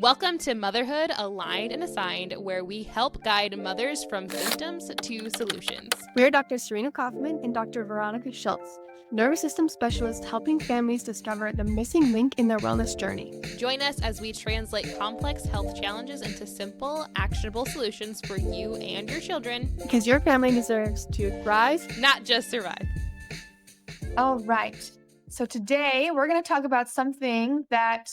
Welcome to Motherhood, Aligned and Assigned, where we help guide mothers from symptoms to solutions. We're Dr. Serena Kaufman and Dr. Veronica Schultz, nervous system specialists helping families discover the missing link in their wellness journey. Join us as we translate complex health challenges into simple, actionable solutions for you and your children. Because your family deserves to thrive, not just survive. All right. So today we're going to talk about something that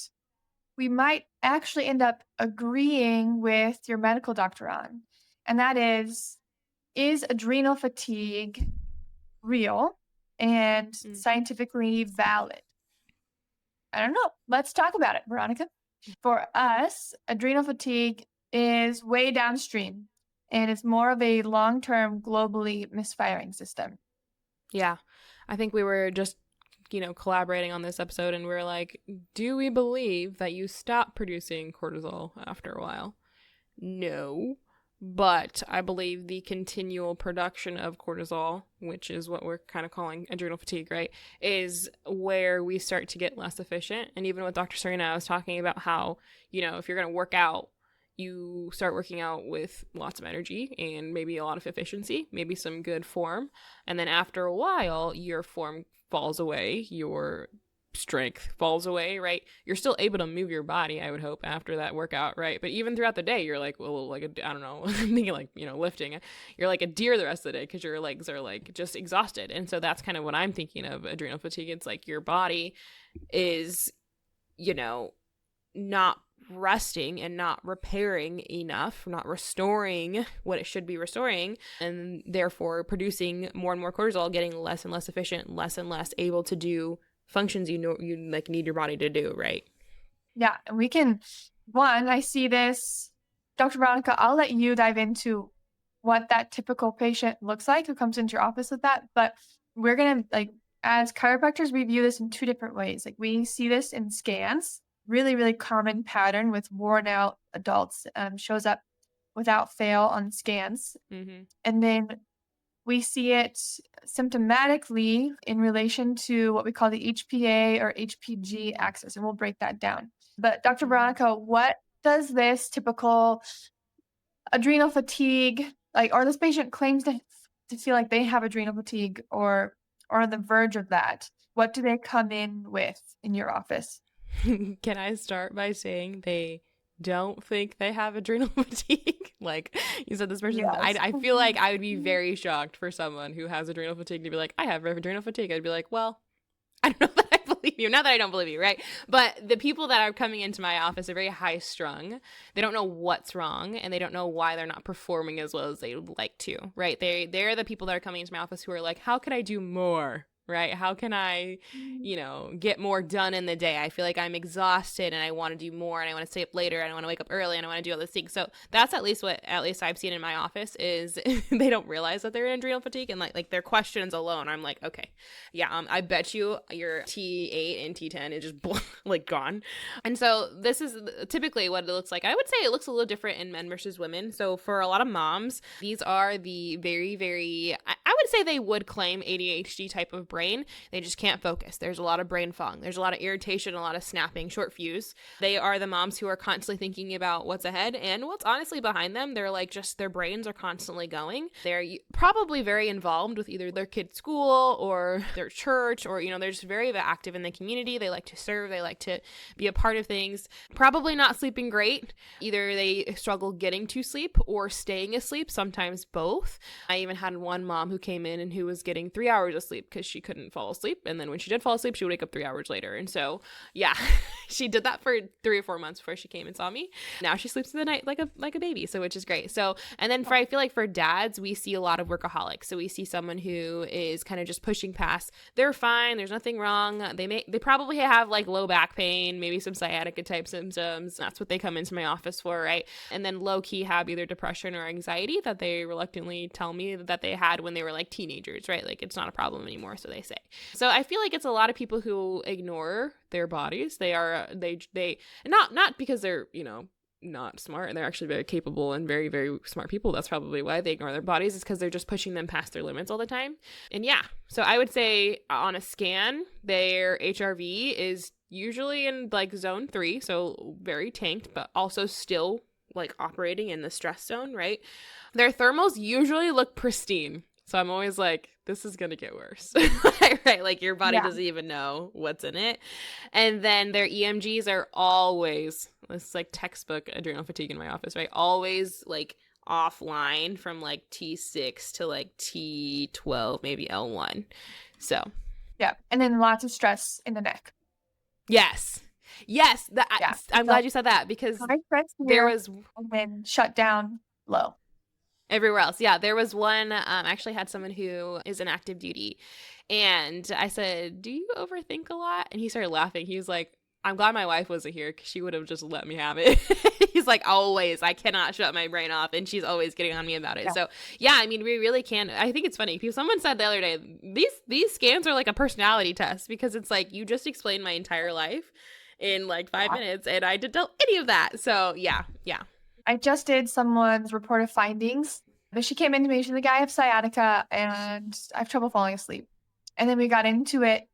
we might actually end up agreeing with your medical doctor on. And that is adrenal fatigue real and scientifically valid? I don't know. Let's talk about it, Veronica. For us, adrenal fatigue is way downstream and it's more of a long-term globally misfiring system. Yeah. I think we were just collaborating on this episode, and we're like, do we believe that you stop producing cortisol after a while? No, but I believe the continual production of cortisol, which is what we're kind of calling adrenal fatigue, right, is where we start to get less efficient. And even with Dr. Serena, I was talking about how, if you're going to work out, you start working out with lots of energy and maybe a lot of efficiency, maybe some good form. And then after a while, your form falls away, your strength falls away, right? You're still able to move your body, I would hope, after that workout, right? But even throughout the day, you're like, well, like, I don't know, I'm thinking like, lifting. You're like a deer the rest of the day because your legs are like just exhausted. And so that's kind of what I'm thinking of adrenal fatigue. It's like your body is, not resting and not repairing enough, not restoring what it should be restoring, and therefore producing more and more cortisol, getting less and less efficient, less and less able to do functions you like need your body to do, right? Yeah, and we can, I see this, Dr. Veronica, I'll let you dive into what that typical patient looks like who comes into your office with that, but we're going to, as chiropractors, we view this in two different ways. We see this in scans. Really, really common pattern with worn out adults, shows up without fail on scans. Mm-hmm. And then we see it symptomatically in relation to what we call the HPA or HPG axis, and we'll break that down. But Dr. Veronica, what does this typical adrenal fatigue, or this patient claims to feel like they have adrenal fatigue or on the verge of that, what do they come in with in your office? Can I start by saying they don't think they have adrenal fatigue? Like you said, this person, yes. I feel like I would be very shocked for someone who has adrenal fatigue to be like, I have adrenal fatigue. I'd be like, well, I don't know that I believe you. Not that I don't believe you, right? But the people that are coming into my office are very high strung. They don't know what's wrong, and they don't know why they're not performing as well as they would like to, right? They're the people that are coming into my office who are like, how could I do more? Right? How can I, get more done in the day? I feel like I'm exhausted and I want to do more and I want to stay up later and I want to wake up early and I want to do all these things. So that's at least I've seen in my office is they don't realize that they're in adrenal fatigue, and like their questions alone, I'm like, okay, yeah, I bet you your T8 and T10 is just gone. And so this is typically what it looks like. I would say it looks a little different in men versus women. So for a lot of moms, these are the very, very, I would say they would claim ADHD type of brain. They just can't focus. There's a lot of brain fog. There's a lot of irritation, a lot of snapping, short fuse. They are the moms who are constantly thinking about what's ahead and what's honestly behind them. They're like, just their brains are constantly going. They're probably very involved with either their kid's school or their church, or, they're just very active in the community. They like to serve. They like to be a part of things. Probably not sleeping great. Either they struggle getting to sleep or staying asleep, sometimes both. I even had one mom who came in and who was getting 3 hours of sleep because she couldn't fall asleep, and then when she did fall asleep, she would wake up 3 hours later. And so yeah, she did that for 3 or 4 months before she came and saw me. Now she sleeps in the night like a baby, so which is great. So, and then I feel like for dads, we see a lot of workaholics. So we see someone who is kind of just pushing past, they're fine, there's nothing wrong, they probably have low back pain, maybe some sciatica type symptoms. That's what they come into my office for, right? And then low key have either depression or anxiety that they reluctantly tell me that they had when they were teenagers, right? It's not a problem anymore, so they say. So I feel like it's a lot of people who ignore their bodies. They not because they're, not smart, and they're actually very capable and very, very smart people. That's probably why they ignore their bodies, is because they're just pushing them past their limits all the time. And yeah, so I would say on a scan, their HRV is usually in like zone 3, so very tanked, but also still like operating in the stress zone, right? Their thermals usually look pristine. So I'm always like, this is going to get worse, right? Like your body Yeah. doesn't even know what's in it. And then their EMGs are always, it's like textbook adrenal fatigue in my office, right? Always like offline from like T6 to like T12, maybe L1. So, Yeah. And then lots of stress in the neck. yes. Yes. Yeah. I'm So glad you said that because high stress there here was and then shut down low. everywhere else. Yeah, there was one. I actually had someone who is in active duty, and I said, "Do you overthink a lot?" And he started laughing. He was like, "I'm glad my wife wasn't here because she would have just let me have it." He's like, "Always, I cannot shut my brain off, and she's always getting on me about it." Yeah. So yeah, I mean, we really can. I think it's funny. Someone said the other day, these scans are like a personality test because it's like you just explained my entire life in like 5 minutes, and I didn't tell any of that. So yeah, yeah. I just did someone's reported findings. But she came into me, she's like, I have sciatica and I have trouble falling asleep. And then we got into it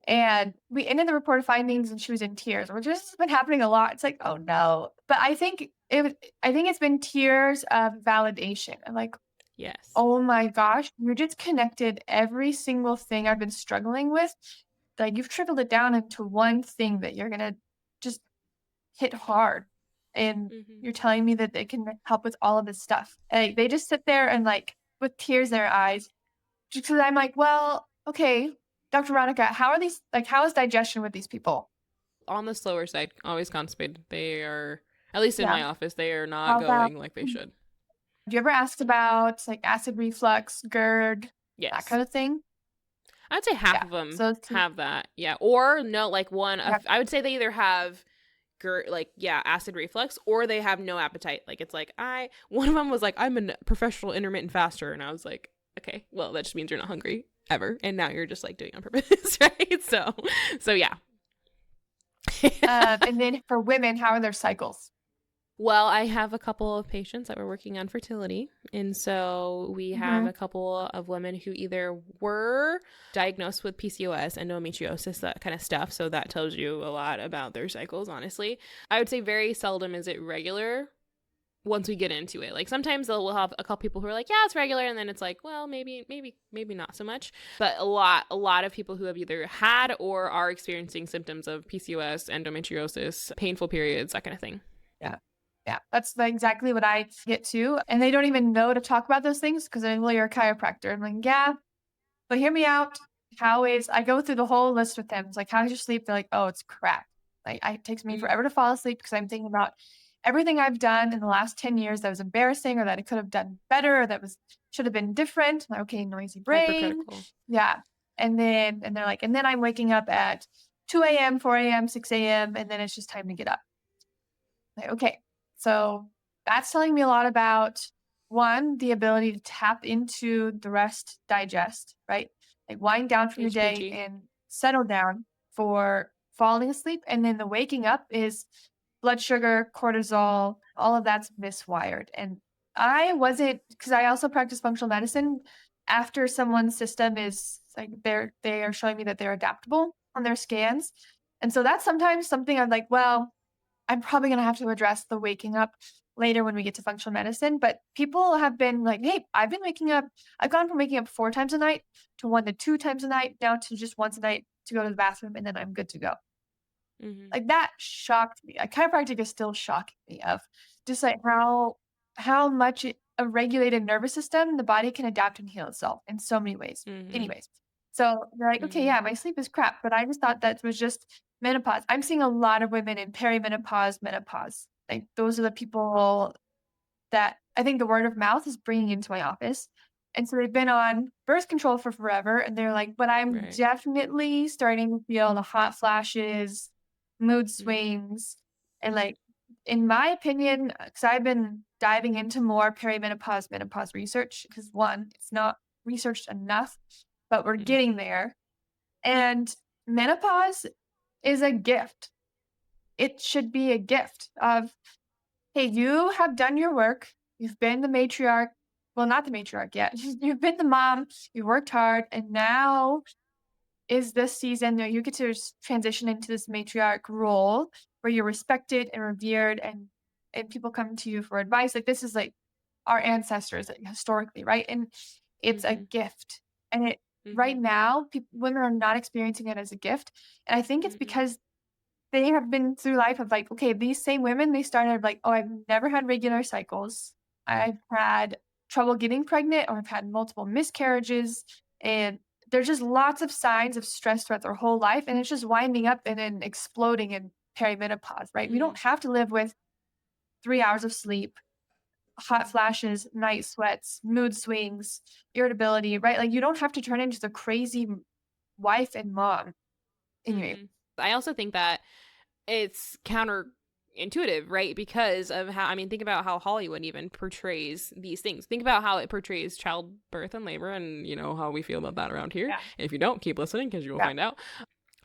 and we ended the reported findings and she was in tears, which has been happening a lot. It's like, oh no. But I think it's been tears of validation. I'm like, Yes. oh my gosh, you just connected every single thing I've been struggling with. Like you've trickled it down into one thing that you're gonna just hit hard. And Mm-hmm. you're telling me that they can help with all of this stuff. And they just sit there and like with tears in their eyes. Just because I'm like, well, okay, Dr. Veronica, how is digestion with these people? On the slower side, always constipated. They are, at least in Yeah. my office, they are not How about, going like they have should. you ever asked about like acid reflux, GERD, that Yes. kind of thing? I'd say half Yeah. of them So it's, have that. Yeah. Or no, like yeah. I would say they either have like, yeah, acid reflux or they have no appetite. Like it's like, one of them was like, I'm a professional intermittent faster. And I was like, okay, well, that just means you're not hungry ever. And now you're just like doing it on purpose. Right. So yeah. And then for women, how are their cycles? Well, I have a couple of patients that were working on fertility. And so we have Mm-hmm. a couple of women who either were diagnosed with PCOS, endometriosis, that kind of stuff. So that tells you a lot about their cycles, honestly. I would say very seldom is it regular once we get into it. Like sometimes we'll have a couple people who are like, yeah, it's regular. And then it's like, well, maybe not so much. But a lot of people who have either had or are experiencing symptoms of PCOS, endometriosis, painful periods, that kind of thing. Yeah. Yeah, that's exactly what I get to. And they don't even know to talk about those things because they're, well, you're a chiropractor. I'm like, yeah, but hear me out. I go through the whole list with them. It's like, how's your sleep? They're like, oh, it's crap. Like, it takes me forever to fall asleep because I'm thinking about everything I've done in the last 10 years that was embarrassing or that I could have done better or should have been different. I'm like, okay, noisy brain. Hypercritical. Yeah. And they're like, and then I'm waking up at 2 a.m., 4 a.m., 6 a.m., and then it's just time to get up. Like, okay. So that's telling me a lot about one, the ability to tap into the rest, digest, right? Like wind down from your day HPG. and settle down for falling asleep. And then the waking up is blood sugar, cortisol, all of that's miswired. And I wasn't, because I also practice functional medicine. After someone's system is like they are showing me that they're adaptable on their scans. And so that's sometimes something I'm like, well, I'm probably gonna have to address the waking up later when we get to functional medicine, but people have been like, "Hey, I've gone from waking up 4 times a night to 1 to 2 times a night, now to just once a night to go to the bathroom, and then I'm good to go." Mm-hmm. Like, that shocked me. Chiropractic is still shocking me of just, like, how much a regulated nervous system, the body can adapt and heal itself in so many ways. Mm-hmm. Anyways, so they're like, "Okay, Mm-hmm. yeah, my sleep is crap," but I just thought that was just menopause. I'm seeing a lot of women in perimenopause, menopause. Like, those are the people that I think the word of mouth is bringing into my office. And so they've been on birth control for forever, and they're like, "But I'm Right. definitely starting to feel the hot flashes, mood Mm-hmm. swings." And, like, in my opinion, because I've been diving into more perimenopause, menopause research, because 1, it's not researched enough, but we're Mm-hmm. getting there. And menopause is a gift. It should be a gift of, hey, you have done your work. You've been the matriarch. Well, not the matriarch yet. You've been the mom. You worked hard. And now is this season that you get to transition into this matriarch role where you're respected and revered, and people come to you for advice. Like, this is like our ancestors, like, historically, right? And it's a Mm-hmm. gift. And it Mm-hmm. right now, women are not experiencing it as a gift. And I think it's Mm-mm. because they have been through life of like, okay, these same women, they started like, oh, I've never had regular cycles. I've had trouble getting pregnant, or I've had multiple miscarriages. And there's just lots of signs of stress throughout their whole life. And it's just winding up and then exploding in perimenopause, right? We Mm-hmm. don't have to live with 3 hours of sleep, hot flashes, night sweats, mood swings, irritability, right? Like, you don't have to turn into the crazy wife and mom. Anyway, Mm-mm. I also think that it's counterintuitive, right? Because of how, I mean, think about how Hollywood even portrays these things. Think about how it portrays childbirth and labor, and you know how we feel about that around here. yeah, If you don't, keep listening because you will yeah, find out.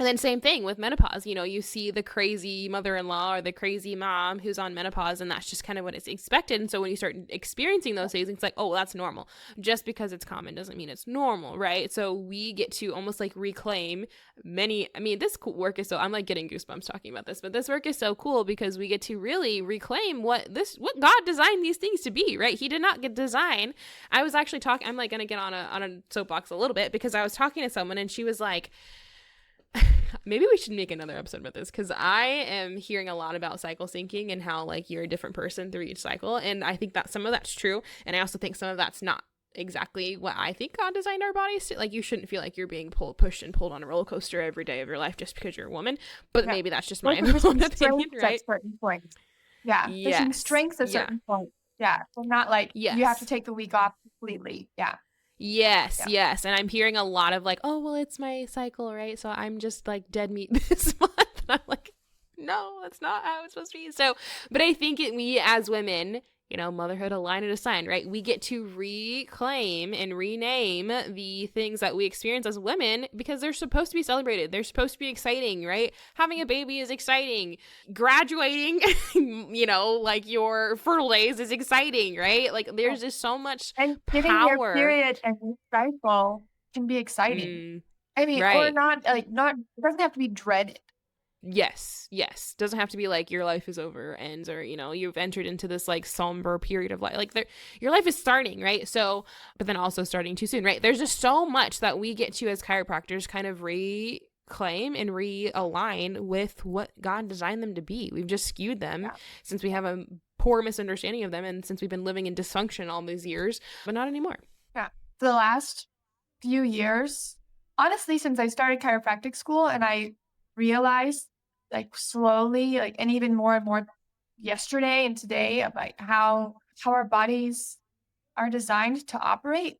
And then same thing with menopause. You know, you see the crazy mother-in-law or the crazy mom who's on menopause, and that's just kind of what is expected. And so when you start experiencing those things, it's like, oh, well, that's normal. Just because it's common doesn't mean it's normal, right? So we get to almost like reclaim I mean, this work is so, I'm like getting goosebumps talking about this, but this work is so cool because we get to really reclaim what God designed these things to be, right? He did not get design. I was actually talking, I'm like going to get on a soapbox a little bit, because I was talking to someone and she was like, maybe we should make another episode about this, because I am hearing a lot about cycle syncing and how like you're a different person through each cycle, and I think that some of that's true, and I also think some of that's not exactly what I think God designed our bodies to. Like, you shouldn't feel like you're being pushed and pulled on a roller coaster every day of your life just because you're a woman. But yeah. maybe that's just my Like, there's own some opinion, strengths at right? certain points. Yeah, there's some Yes. strengths at Yeah. certain points. Yeah, so not like you have to Yes. take the week off completely. Yeah, Yes, yeah, yes. And I'm hearing a lot of like, oh, well, it's my cycle, right? So I'm just like dead meat this month. And I'm like, no, that's not how it's supposed to be. So, but I think we as women, you know, motherhood, a line and a sign, right? We get to reclaim and rename the things that we experience as women, because they're supposed to be celebrated. They're supposed to be exciting, right? Having a baby is exciting. Graduating, you know, like your fertile days is exciting, right? Like, yeah. there's just so much And getting your power. period and your cycle can be exciting. Mm, I mean, or right. not like not it doesn't have to be dreaded. Yes, yes. Doesn't have to be like your life is over, ends, or you know, you've entered into this like somber period of life. Like, your life is starting, right? So, but then also starting too soon, right? There's just so much that we get to as chiropractors kind of reclaim and realign with what God designed them to be. We've just skewed them Yeah, since we have a poor misunderstanding of them, and since we've been living in dysfunction all these years, but not anymore. yeah. For the last few years, honestly, since I started chiropractic school, and I realized like slowly, like, and even more and more yesterday and today, about how our bodies are designed to operate.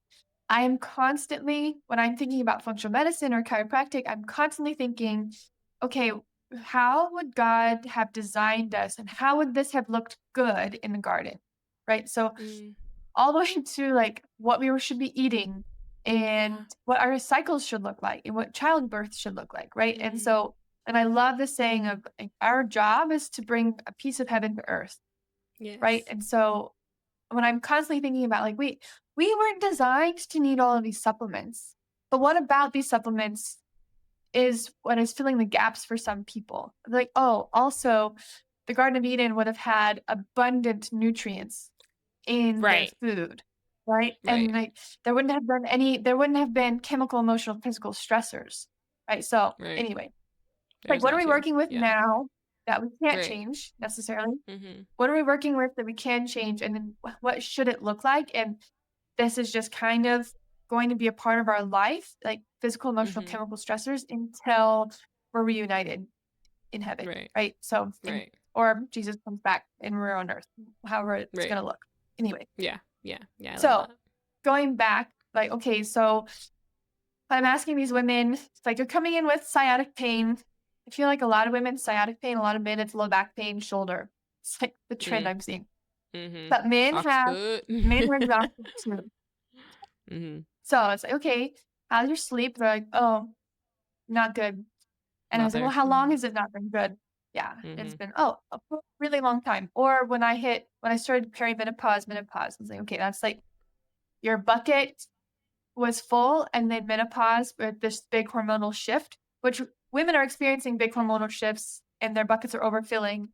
I am constantly, when I'm thinking about functional medicine or chiropractic, I'm constantly thinking, okay, how would God have designed us, and how would this have looked good in the garden? Right. So Mm, all the way to like what we should be eating, yeah. and what our cycles should look like, and what childbirth should look like. Right. And Mm-hmm. so, and I love the saying of like, our job is to bring a piece of heaven to earth. Right. Yes. And so when I'm constantly thinking about like, wait, we weren't designed to need all of these supplements. But what about these supplements is what is filling the gaps for some people? Like, oh, also the Garden of Eden would have had abundant nutrients in their Right. food, right? And Right. like there wouldn't have been chemical, emotional, physical stressors. Right. So Right. anyway, like, There's what are that we too. working with Yeah. now that we can't Right. change necessarily? Mm-hmm. What are we working with that we can change? And then what should it look like? And this is just kind of going to be a part of our life, like physical, emotional, Mm-hmm. chemical stressors, until we're reunited in heaven, Right. right? So, Right. or Jesus comes back and we're on earth, however it's Right. going to look. Anyway, Yeah. Yeah. Yeah. I love so that. going back, like, okay, so I'm asking these women, it's like they're coming in with sciatic pain. I feel like a lot of women, sciatic pain, a lot of men, it's low back pain, shoulder. It's like the trend Mm. I'm seeing. Mm-hmm. But Oxfoot. men are exhausted too. Mm-hmm. So it's like, okay, how's your sleep? They're like, oh, not good. And I Not was like, well, there. how long Mm-hmm. has it not been good? Yeah, it's Mm-hmm. been, oh, a really long time. Or when I started perimenopause, menopause, I was like, okay, that's like your bucket was full, and then menopause with this big hormonal shift, which women are experiencing big hormonal shifts and their buckets are overfilling,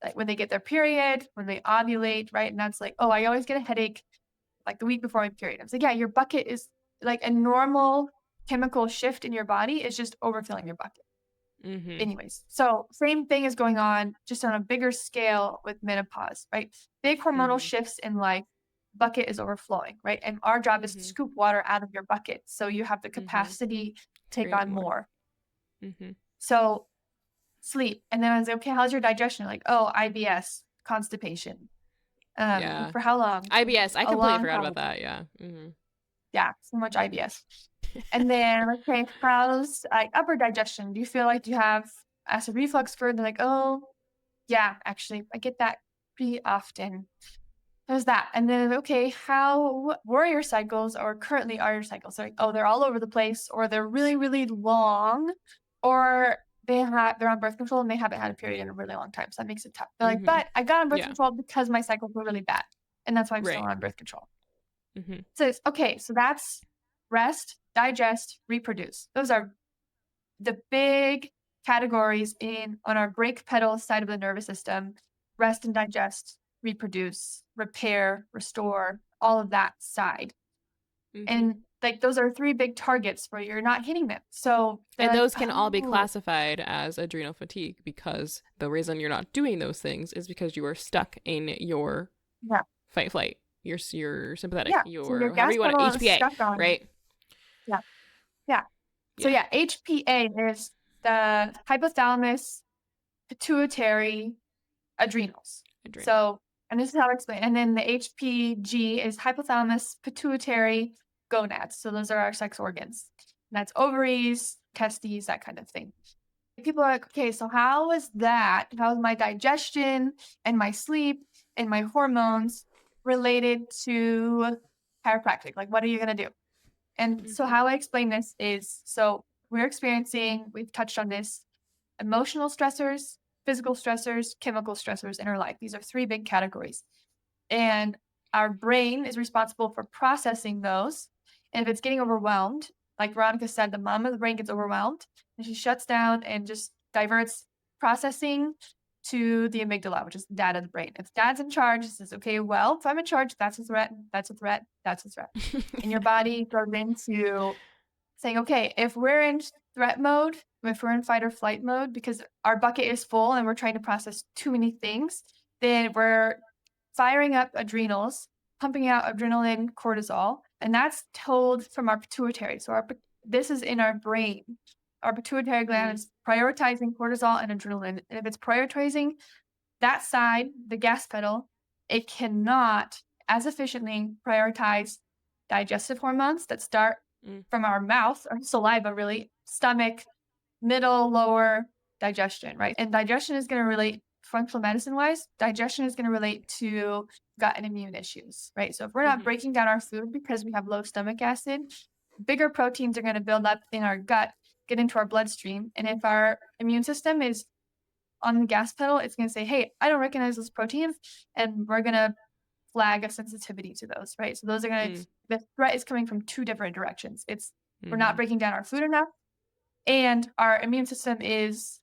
like when they get their period, when they ovulate, right? And that's like, oh, I always get a headache like the week before my period. I was like, yeah, your bucket is like a normal chemical shift in your body is just overfilling your bucket. Anyways, so same thing is going on just on a bigger scale with menopause, right? Big hormonal shifts in life, bucket is overflowing, right? And our job is to scoop water out of your bucket so you have the capacity to take on more. So sleep. And then I was like, okay, how's your digestion? Like, oh, IBS, constipation. For how long? IBS. I completely forgot about that. Yeah. Yeah, so much IBS. And then, okay, how's like upper digestion? Do you feel like you have acid reflux food? They're like, oh, yeah, actually, I get that pretty often. There's that. And then, okay, how were your cycles or currently are your cycles? They're like, oh, they're all over the place, or they're really, really long, or they're on birth control and they haven't had a period in a really long time. So that makes it tough. They're like, but I got on birth control because my cycles were really bad. And that's why I'm still on birth control. So it's okay. So that's rest, digest, reproduce. Those are the big categories on our brake pedal side of the nervous system. Rest and digest, reproduce, repair, restore, all of that side. And like those are 3 big targets where you're not hitting them. So and those can all be classified as adrenal fatigue because the reason you're not doing those things is because you are stuck in your fight flight. Your sympathetic, your however you want to HPA, right? Yeah. So HPA is the hypothalamus, pituitary, adrenals. So, and this is how I explain. And then the HPG is hypothalamus, pituitary, gonads. So those are our sex organs. And that's ovaries, testes, that kind of thing. People are like, okay, so how is that? How is my digestion and my sleep and my hormones related to chiropractic? Like, what are you going to do? And so how I explain this is, so we've touched on this, emotional stressors, physical stressors, chemical stressors in our life. These are 3 big categories. And our brain is responsible for processing those. And if it's getting overwhelmed, like Veronica said, the mom of the brain gets overwhelmed and she shuts down and just diverts processing to the amygdala, which is dad of the brain. If dad's in charge, it says, okay, well, if I'm in charge, that's a threat, that's a threat, that's a threat. And your body goes into saying, okay, if we're in threat mode, if we're in fight or flight mode, because our bucket is full and we're trying to process too many things, then we're firing up adrenals, pumping out adrenaline, cortisol, and that's told from our pituitary. So this is in our brain. Our pituitary gland is prioritizing cortisol and adrenaline. And if it's prioritizing that side, the gas pedal, it cannot as efficiently prioritize digestive hormones that start from our mouth or saliva, really, stomach, middle, lower digestion, right? And digestion is going to relate, functional medicine wise, digestion is going to relate to gut and immune issues, right? So if we're not breaking down our food because we have low stomach acid, bigger proteins are going to build up in our gut, get into our bloodstream. And if our immune system is on the gas pedal, it's going to say, hey, I don't recognize those proteins. And we're going to flag a sensitivity to those, right? So those are going to, the threat is coming from 2 different directions. It's we're not breaking down our food enough, and our immune system is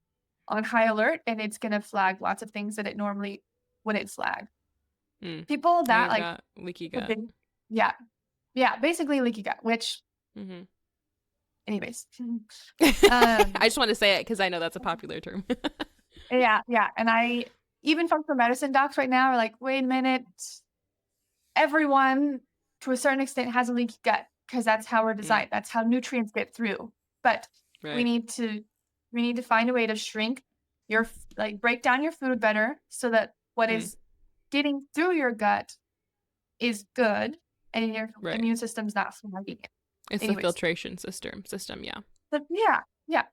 on high alert, and it's going to flag lots of things that it normally wouldn't flag. People that like leaky gut. Basically leaky gut, which anyways. I just want to say it because I know that's a popular term. Yeah. And I even functional medicine docs right now are like, wait a minute. Everyone to a certain extent has a leaky gut because that's how we're designed. That's how nutrients get through. But we need to find a way to shrink your, like break down your food better so that what is getting through your gut is good and your immune system's not flagging it. It's the filtration system, yeah. But yeah.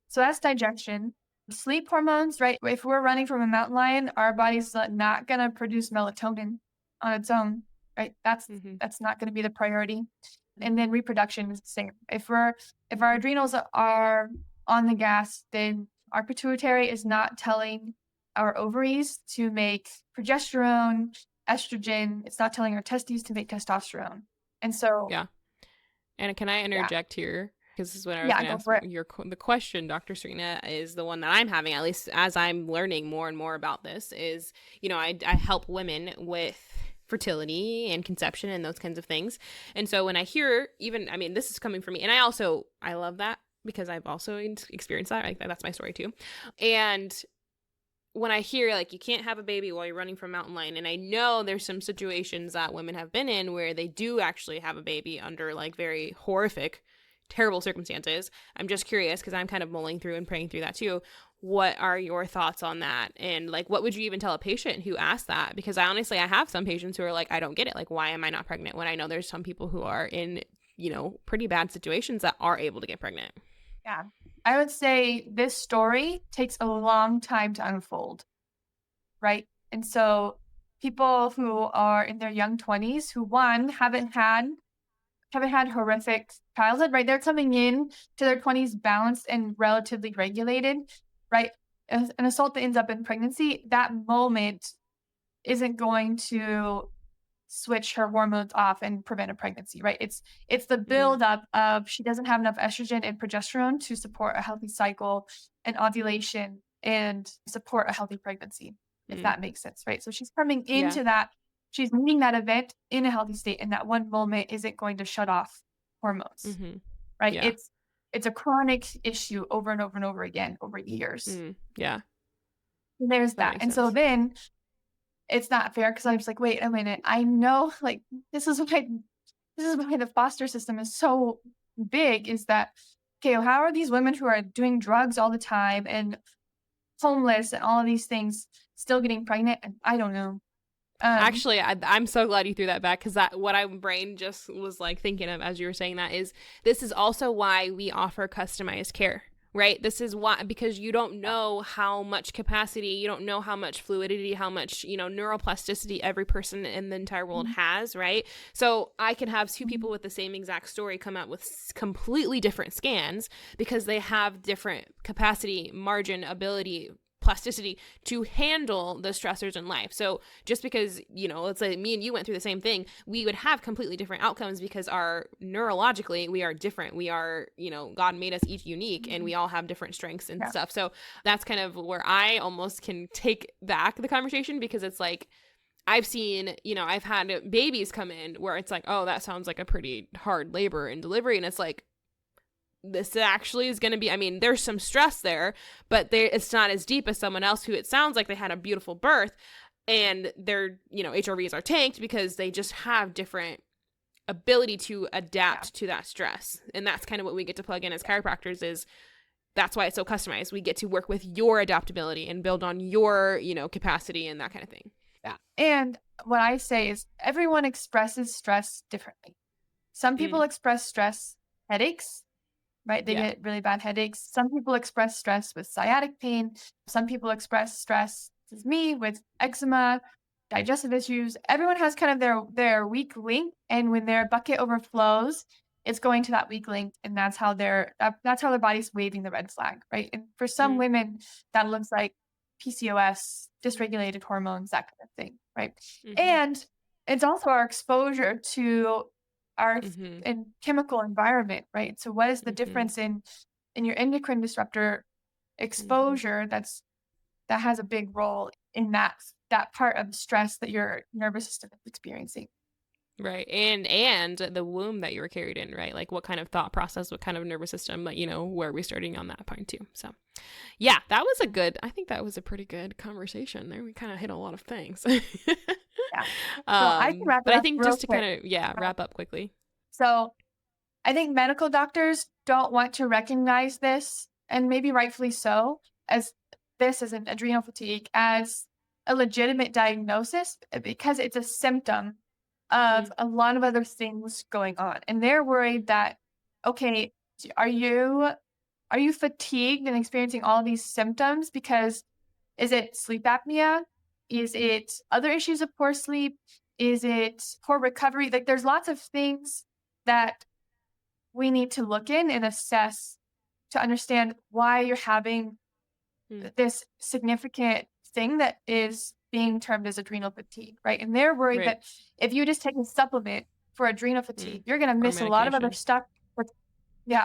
So that's digestion. Sleep hormones, right? If we're running from a mountain lion, our body's not going to produce melatonin on its own, right? That's not going to be the priority. And then reproduction is the same. If our adrenals are on the gas, then our pituitary is not telling our ovaries to make progesterone, estrogen. It's not telling our testes to make testosterone. And so And can I Yeah. interject here? Because this is what I was Yeah, going to go ask. for it. The question, Dr. Serena, is the one that I'm having, at least as I'm learning more and more about this, is, I help women with fertility and conception and those kinds of things. And so when I hear this is coming from me, and I love that because I've also experienced that. That's my story too. And when I hear like you can't have a baby while you're running from a mountain lion, and I know there's some situations that women have been in where they do actually have a baby under like very horrific, terrible circumstances. I'm just curious because I'm kind of mulling through and praying through that too. What are your thoughts on that? And like, what would you even tell a patient who asks that? Because I have some patients who are like, I don't get it. Like, why am I not pregnant? When I know there's some people who are in, pretty bad situations that are able to get pregnant. Yeah. I would say this story takes a long time to unfold, right? And so people who are in their young 20s who haven't had horrific childhood, right? They're coming in to their 20s balanced and relatively regulated, right? An assault that ends up in pregnancy, that moment isn't going to switch her hormones off and prevent a pregnancy, right? It's the buildup of she doesn't have enough estrogen and progesterone to support a healthy cycle and ovulation and support a healthy pregnancy, if that makes sense, right? So she's coming into that, she's meeting that event in a healthy state, and that one moment isn't going to shut off hormones, right? Yeah. It's a chronic issue over and over and over again over years. Yeah. And there's that. And so then it's not fair because I'm just like, wait a minute. I know, like, this is why the foster system is so big, is that, okay, well, how are these women who are doing drugs all the time and homeless and all of these things still getting pregnant? And I don't know. Actually, I'm so glad you threw that back, because what my brain just was like thinking of as you were saying that is, this is also why we offer customized care. Right? This is why, because you don't know how much capacity, you don't know how much fluidity, how much, neuroplasticity every person in the entire world has, right? So I can have two people with the same exact story come out with completely different scans because they have different capacity, margin, ability, plasticity to handle the stressors in life. So just because, let's say me and you went through the same thing, we would have completely different outcomes because neurologically, we are different. We are, God made us each unique, and we all have different strengths and stuff. So that's kind of where I almost can take back the conversation, because it's like, I've seen, I've had babies come in where it's like, oh, that sounds like a pretty hard labor and delivery. And it's like, this actually is going to be, there's some stress there, but it's not as deep as someone else who it sounds like they had a beautiful birth and their, HRVs are tanked because they just have different ability to adapt to that stress. And that's kind of what we get to plug in as chiropractors, is that's why it's so customized. We get to work with your adaptability and build on your, capacity and that kind of thing. Yeah. And what I say is everyone expresses stress differently. Some people express stress headaches, right? They get really bad headaches. Some people express stress with sciatic pain. Some people express stress, this is me, with eczema, digestive issues. Everyone has kind of their weak link, and when their bucket overflows, it's going to that weak link, and that's how their body's waving the red flag, right? And for some women, that looks like PCOS, dysregulated hormones, that kind of thing, right? And it's also our exposure to our chemical environment, right? So what is the difference in your endocrine disruptor exposure that has a big role in that part of the stress that your nervous system is experiencing. Right. And the womb that you were carried in, right? Like what kind of thought process, what kind of nervous system, but where are we starting on that point too? So yeah, I think that was a pretty good conversation there. We kind of hit a lot of things. Yeah. So I can wrap it up. But I think just to kind of, wrap up quickly. So I think medical doctors don't want to recognize this, and maybe rightfully so, as this as an adrenal fatigue, as a legitimate diagnosis, because it's a symptom of a lot of other things going on. And they're worried that, okay, are you fatigued and experiencing all these symptoms because is it sleep apnea? Is it other issues of poor sleep? Is it poor recovery? Like there's lots of things that we need to look in and assess to understand why you're having this significant thing that is being termed as adrenal fatigue, right? And they're worried that if you just take a supplement, for adrenal fatigue, you're going to miss a lot of other stuff.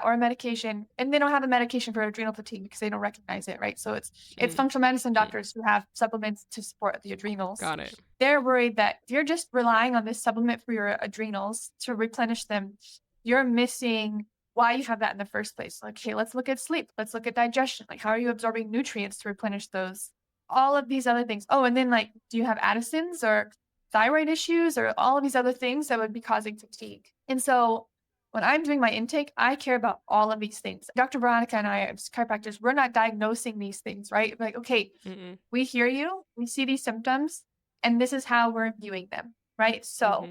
Or a medication. And they don't have a medication for adrenal fatigue because they don't recognize it, right? So it's functional medicine doctors who have supplements to support the adrenals. Got it. They're worried that if you're just relying on this supplement for your adrenals to replenish them, you're missing why you have that in the first place. Like, okay, let's look at sleep. Let's look at digestion. Like, how are you absorbing nutrients to replenish those? All of these other things. Oh, and then like, do you have Addison's or thyroid issues or all of these other things that would be causing fatigue? And so when I'm doing my intake, I care about all of these things. Dr. Veronica and I, as chiropractors, we're not diagnosing these things, right? Like, okay, we hear you, we see these symptoms, and this is how we're viewing them, right? So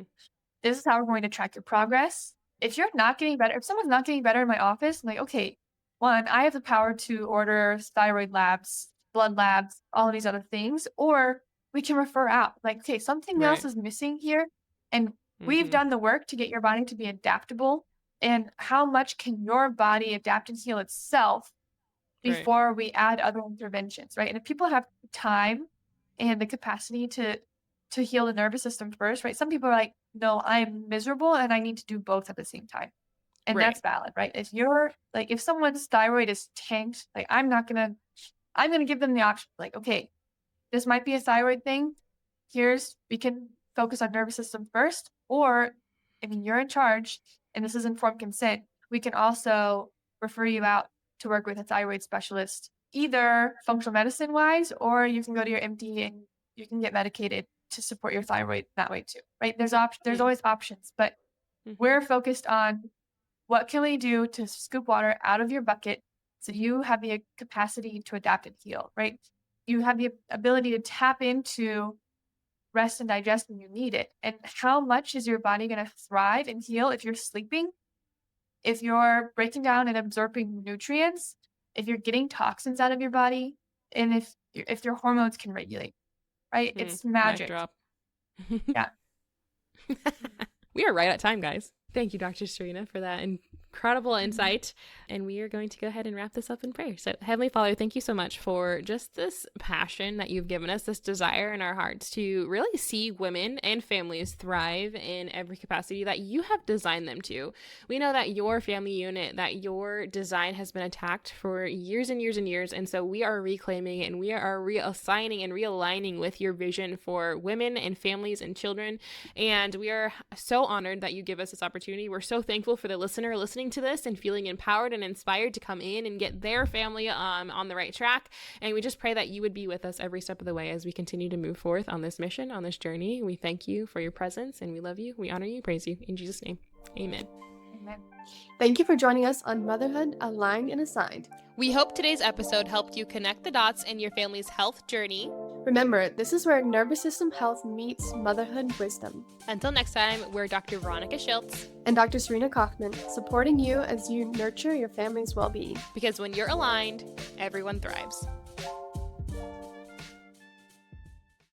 this is how we're going to track your progress. If you're not getting better, if someone's not getting better in my office, I'm like, okay, one, I have the power to order thyroid labs, blood labs, all of these other things, or we can refer out. Like, okay, something else is missing here, and we've done the work to get your body to be adaptable. And how much can your body adapt and heal itself before we add other interventions, right? And if people have time and the capacity to heal the nervous system first, right? Some people are like, no, I'm miserable and I need to do both at the same time. And that's valid, right? If you're like, if someone's thyroid is tanked, like I'm going to give them the option, like, okay, this might be a thyroid thing. We can focus on nervous system first, or I mean, you're in charge and this is informed consent. We can also refer you out to work with a thyroid specialist, either functional medicine wise, or you can go to your MD and you can get medicated to support your thyroid that way too, right? There's always options, but we're focused on what can we do to scoop water out of your bucket so you have the capacity to adapt and heal, right? You have the ability to tap into rest and digest when you need it. And how much is your body going to thrive and heal if you're sleeping, if you're breaking down and absorbing nutrients, if you're getting toxins out of your body, and if your hormones can regulate, right? It's magic. Drop. Yeah. We are right at time, guys. Thank you, Dr. Serena, for that incredible insight. And we are going to go ahead and wrap this up in prayer. So, Heavenly Father, thank you so much for just this passion that you've given us, this desire in our hearts to really see women and families thrive in every capacity that you have designed them to. We know that your family unit, that your design has been attacked for years and years and years. And so we are reclaiming and we are reassigning and realigning with your vision for women and families and children. And we are so honored that you give us this opportunity. We're so thankful for the listener listening to this and feeling empowered and inspired to come in and get their family on the right track. And we just pray that you would be with us every step of the way as we continue to move forth on this mission, on this journey. We thank you for your presence and we love you. We honor you, praise you. In Jesus' name, amen. Amen. Thank you for joining us on Motherhood, Aligned and Assigned. We hope today's episode helped you connect the dots in your family's health journey. Remember, this is where nervous system health meets motherhood wisdom. Until next time, we're Dr. Veronica Schiltz and Dr. Serena Kaufman, supporting you as you nurture your family's well-being. Because when you're aligned, everyone thrives.